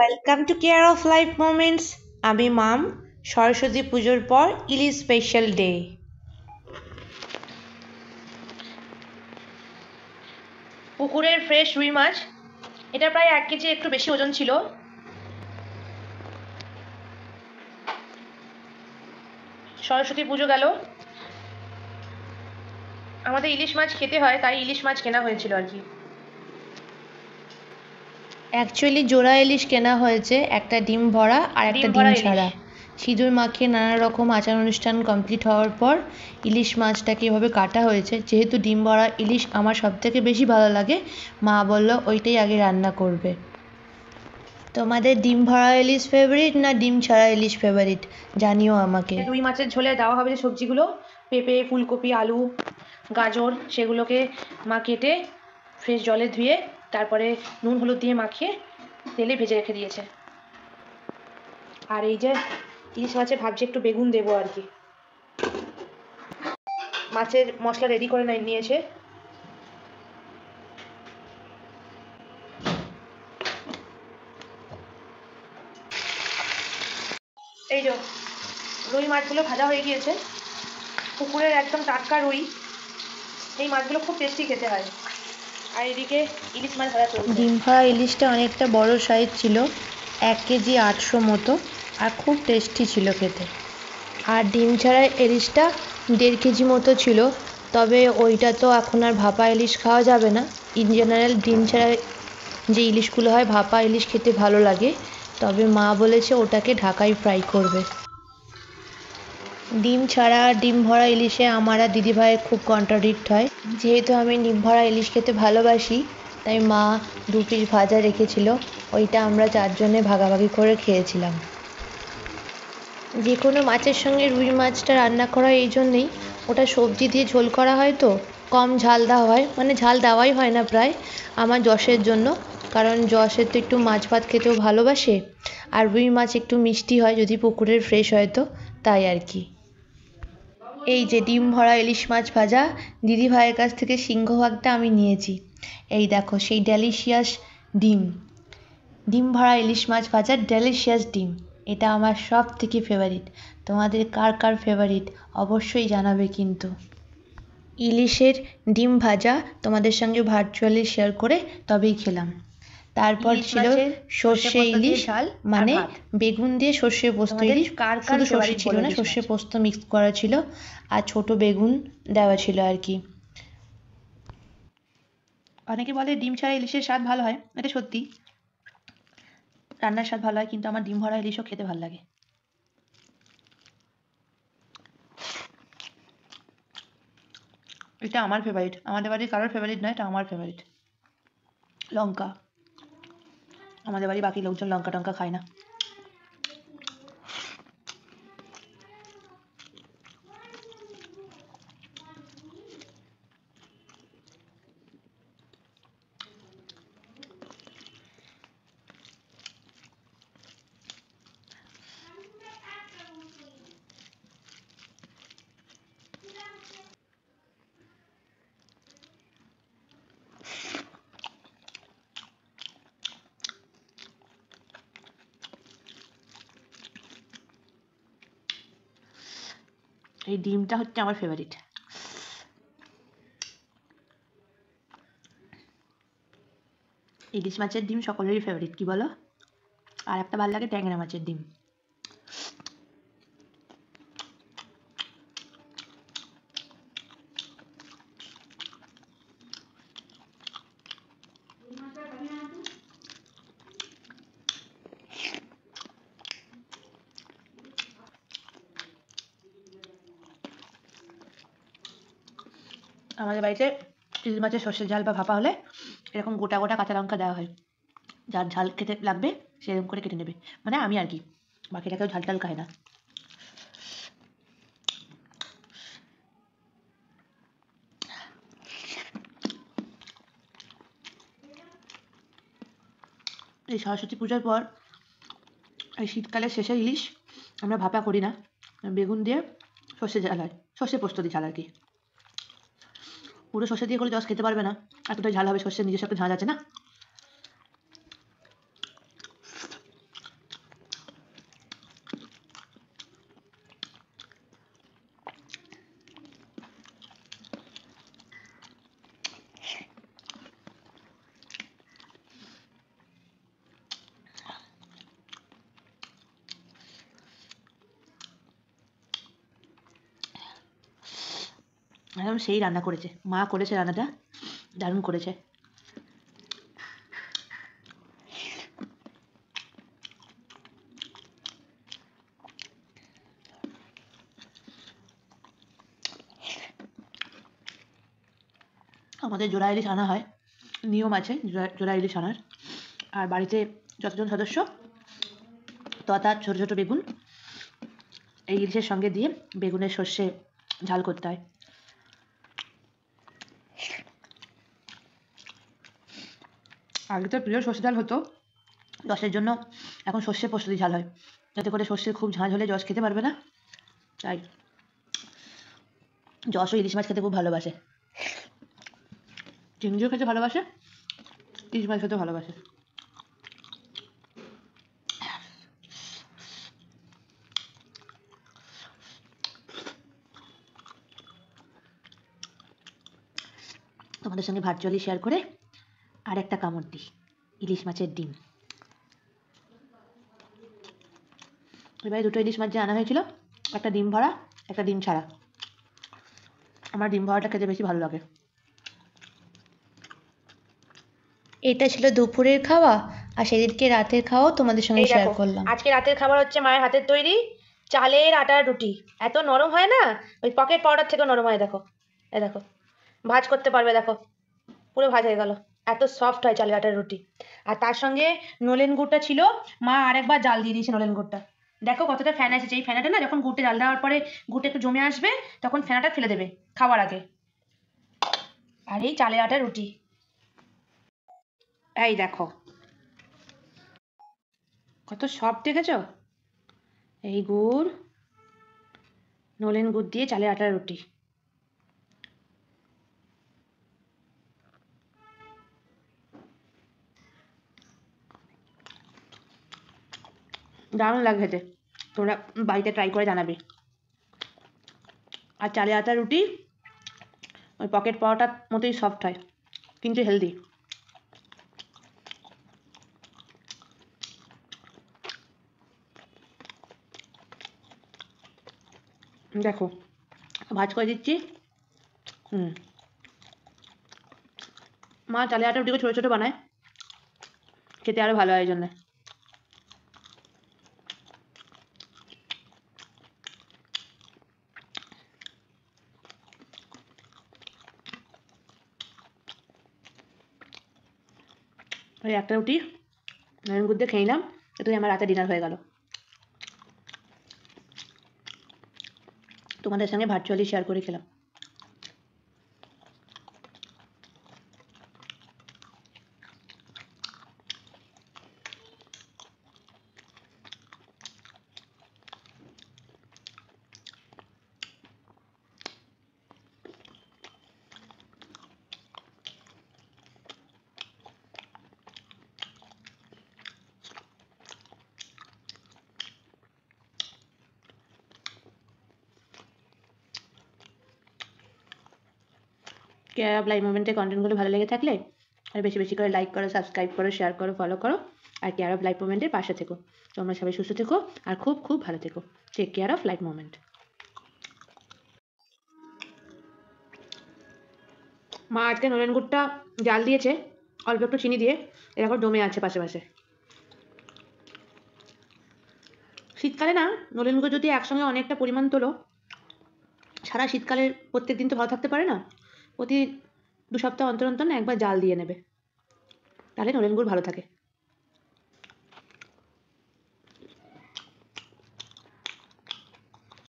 Welcome to care of life moments. আমি মাম। সরস্বতী পুজোর পর ইলিশ স্পেশাল ডে। পুকুরের ফ্রেশ রুই মাছ, এটা প্রায় 1 কেজি একটু বেশি ওজন ছিল। সরস্বতী পুজো গেল, আমাদের ইলিশ মাছ খেতে হয়, তাই ইলিশ মাছ কেনা হয়েছিল আর কি। অ্যাকচুয়ালি জোড়া ইলিশ কেনা হয়েছে, একটা ডিম ভরা আর একটা ডিম ছাড়া। সিঁদুর মাখিয়ে নানা রকম আচার অনুষ্ঠান কমপ্লিট হওয়ার পর ইলিশ মাছটাকে এভাবে কাটা হয়েছে। যেহেতু ডিম ভরা ইলিশ আমার সবথেকে বেশি ভালো লাগে, মা বলল ওইটাই আগে রান্না করবে। তোমাদের ডিম ভরা ইলিশ ফেভারিট না ডিম ছাড়া ইলিশ ফেভারিট জানিও আমাকে। রুই মাছের ঝোলে দেওয়া হবে যে সবজিগুলো, পেঁপে, ফুলকপি, আলু, গাজর, সেগুলোকে মা কেটে ফ্রেশ জলে ধুয়ে তারপরে নুন হলুদ দিয়ে মাখিয়ে তেলে ভেজে রেখে দিয়েছে। আর এই যে ইলিশ মাছে ভাবছি একটু বেগুন দেবো আর কি। মাছের মশলা রেডি করে নিয়েছে। এই যে রুই মাছগুলো ভাজা হয়ে গিয়েছে, পুকুরের একদম টাটকা রুই। এই মাছগুলো খুব টেস্টি খেতে হয়। আর এদিকে ইলিশ মাছ ভাজা চলছে। ডিম ভরা ইলিশটা অনেকটা বড় সাইজ ছিল, 1 কেজি 800 মতো, আর খুব টেস্টি ছিল খেতে। আর ডিম ছাড়া ইলিশটা 1.5 কেজি মতো ছিল, তবে ওইটা তো এখন আর ভাপা ইলিশ খাওয়া যাবে না। ইন জেনারেল ডিম ছাড়া যে ইলিশগুলো হয় ভাপা ইলিশ খেতে ভালো লাগে, তবে মা বলেছে ওটাকে ঢাকায় ফ্রাই করবে। ডিম ছাড়া ডিম ভরা ইলিশে আমার আর দিদিভাইয়ের খুব কন্ট্রাডিক্ট হয়। যেহেতু আমি ডিম ভরা ইলিশ খেতে ভালোবাসি, তাই মা 2 পিস ভাজা রেখেছিল, ওইটা আমরা 4 জনে ভাগাভাগি করে খেয়েছিলাম। যে কোনো মাছের সঙ্গে রুই মাছটা রান্না করা এই জন্যেই, ওটা সবজি দিয়ে ঝোল করা হয় তো কম ঝাল দেওয়া হয়, মানে ঝাল দেওয়াই হয় না প্রায় আমার যশের জন্য, কারণ যশের তো একটু মাছ ভাত খেতেও ভালোবাসে, আর রুই মাছ একটু মিষ্টি হয় যদি পুকুরের ফ্রেশ হয় তো, তাই আর কি। এই যে ডিম ভরা ইলিশ মাছ ভাজা, দিদিভাইয়ের কাছ থেকে সিংহভাগটা আমি নিয়েছি। এই দেখো সেই ডেলিশিয়াস ডিম, ডিম ভরা ইলিশ মাছ ভাজা ডেলিশিয়াস ডিম, এটা আমার সব থেকে ফেভারিট। তোমাদের কার কার ফেভারিট অবশ্যই জানাবে কিন্তু। ইলিশের ডিম ভাজা তোমাদের সঙ্গে ভার্চুয়ালি শেয়ার করে তবেই খেলাম। তারপর ছিল সর্ষে ইলিশ, মানে বেগুন দিয়ে সর্ষে পোস্ত ইলিশ। শুধু সর্ষে ছিল না, সর্ষে পোস্ত মিক্স করা ছিল, আর ছোট বেগুন দেওয়া ছিল আর কি। অনেকে বলে ডিম ছাড়া ইলিশের স্বাদ ভালো হয়, এটা সত্যি, রান্নার স্বাদ ভালো হয়, কিন্তু আমার ডিম ভরা ইলিশও খেতে ভালো লাগে। এটা আমার ফেভারিট, আমাদের বাড়ির কারোর ফেভারিট নয়, এটা আমার ফেভারিট। লঙ্কা, আমাদের বাড়ি বাকি লোকজন লঙ্কা টঙ্কা খায় না। এই ডিমটা হচ্ছে আমার ফেভারিট। ইলিশ মাছের ডিম সকলেরই ফেভারিট, কি বলো? আর একটা ভালো লাগে ট্যাংরা মাছের ডিম। আমাদের বাড়িতে ইলিশ মাছের সর্ষের ঝাল বা ভাপা হলে এরকম গোটা গোটা কাঁচা লঙ্কা দেওয়া হয়, যার ঝাল খেতে লাগবে সেরকম করে কেটে নেবে, মানে আমি আর কি, বাকিটা কেউ ঝাল টাল খায় না। এই সরস্বতী পুজোর পর এই শীতকালের শেষে ইলিশ আমরা ভাপা করি না, বেগুন দিয়ে সর্ষে ঝাল হয়, সর্ষে পোস্ত দিয়ে ঝাল আর কি। পুরো সর্ষে দিয়ে করলে জস খেতে পারবে না, এতটাই ঝাল হবে, সর্ষের নিজস্ব একটা ঝাল আছে না। একদম সেই রান্না করেছে, মা করেছে রান্নাটা, দারুণ করেছে। আমাদের জোড়া ইলিশ আনা হয়, নিয়ম আছে জোড়া ইলিশ আনার। আর বাড়িতে যতজন সদস্য তত ছোটো ছোটো বেগুন এই ইলিশের সঙ্গে দিয়ে বেগুনের সর্ষে ঝাল করতে হয়। আগে তো প্রিয় সর্ষে ঝাল হতো, যশের জন্য এখন সর্ষে পোস্ত দিয়ে ঝাল হয়, যাতে করে সর্ষে খুব ঝাঁঝ হলে যশ খেতে পারবে না, তাই যশও ইলিশ মাছ খেতে খুব ভালোবাসে, চিংড়িও খেতে ভালোবাসে, ইলিশ মাছ খেতে ভালোবাসে। তোমাদের সঙ্গে ভার্চুয়ালি শেয়ার করে আর একটা কামড় দিই, ইলিশ মাছের ডিম। এবারে দুটো ইলিশ মাছ যে আনা হয়েছিল, একটা ডিম ভরা একটা ডিম ছাড়া। আমার ডিম ভরাটা খেতে বেশি ভালো লাগে। এটা ছিল দুপুরের খাওয়া, আর সেদিনকে রাতের খাওয়াও তোমাদের সঙ্গে শেয়ার করলাম। আজকে রাতের খাবার হচ্ছে মায়ের হাতের তৈরি চালের আটার রুটি। এত নরম হয় না, ওই পকেট পাউডার থেকেও নরম হয়। দেখো, এ দেখো, ভাজ করতে পারবে, দেখো পুরো ভাজ হয়ে গেল, এত সফট হয় চালের আটার রুটি। আর তার সঙ্গে নলেন গুড়টা ছিল, মা আরেকবার জাল দিয়ে দিয়েছে নলেন গুড়টা। দেখো কতটা ফ্যান এসেছে, এই ফ্যানাটা না যখন গুড়টা জাল দেওয়ার পরে গুড়টা একটু জমে আসবে, তখন ফ্যানাটা ফেলে দেবে খাওয়ার আগে। আর এই চালের আটার রুটি, এই দেখো কত সফট, দেখেছো? এই গুড়, নলেন গুড় দিয়ে চালের আটার রুটি, দারুণ লাগে খেতে। তোমরা বাড়িতে ট্রাই করে জানাবে। আর চালের আটার রুটি ওই পকেট পাওয়াটার মতোই সফট হয়, কিন্তু হেলদি। দেখো ভাজ করে দিচ্ছি। মা চালের আটার রুটিকে ছোটো ছোটো বানায়, খেতে আরও ভালো হয় এই জন্যে। ওই একটা রুটি নলেন গুড় দিয়ে খেয়ে নিলাম, এটাই আমার রাতে ডিনার হয়ে গেল। তোমাদের সঙ্গে ভার্চুয়ালি শেয়ার করে খেলাম। কেয়ার অফ লাইফ মোমেন্টের কন্টেন্টগুলো ভালো লেগে থাকলে আর বেশি বেশি করে লাইক করো, সাবস্ক্রাইব করো, শেয়ার করো, ফলো করো। আর কেয়ার অফ লাইফ মোমেন্টের পাশে থেকো। তোমরা সবাই সুস্থ থেকো আর খুব খুব ভালো থেকো। Take care of life moment. মা আজকে নলেন গুড়টা জাল দিয়েছে অল্প একটু চিনি দিয়ে, এরকম জমে আছে পাশে পাশে। শীতকালে না নলেন গুড় যদি একসঙ্গে অনেকটা পরিমাণ তোলো, সারা শীতকালে প্রত্যেক দিন তো ভালো থাকতে পারে না, প্রতি 2 সপ্তাহ অন্তর অন্তর না একবার জাল দিয়ে নেবে, তাহলে নলেন গুড় ভালো থাকে।